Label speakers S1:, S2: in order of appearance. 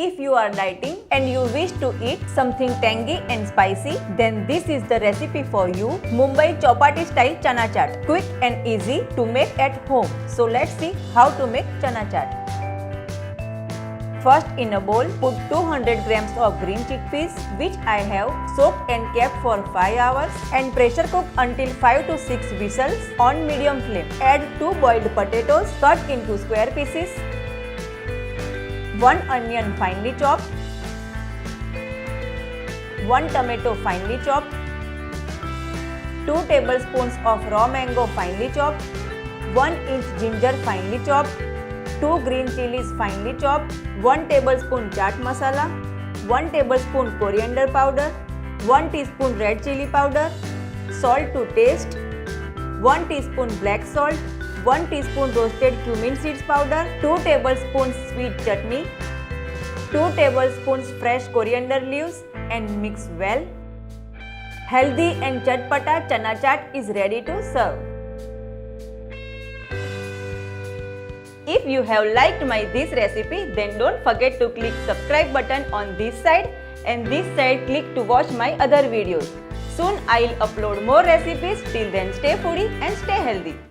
S1: If you are dieting and you wish to eat something tangy and spicy, then this is the recipe for you. Mumbai Chowpatty style chana chaat. Quick and easy to make at home. So let's see how to make chana chaat. First, in a bowl, put 200 grams of green chickpeas, which I have soaked and kept for 5 hours, and pressure cook until 5 to 6 whistles on medium flame. Add 2 boiled potatoes cut into square pieces, 1 onion finely chopped, 1 tomato finely chopped, 2 tablespoons of raw mango finely chopped, 1 inch ginger finely chopped, 2 green chilies finely chopped, 1 tablespoon chaat masala, 1 tablespoon coriander powder, 1 teaspoon red chili powder, salt to taste, 1 teaspoon black salt, 1 teaspoon roasted cumin seeds powder, 2 tablespoons sweet chutney, 2 tablespoons fresh coriander leaves, and mix well. Healthy and chatpata chana chaat is ready to serve. If you have liked this recipe, then don't forget to click subscribe button on this side, and this side click to watch my other videos. Soon I'll upload more recipes. Till then, stay foodie and stay healthy.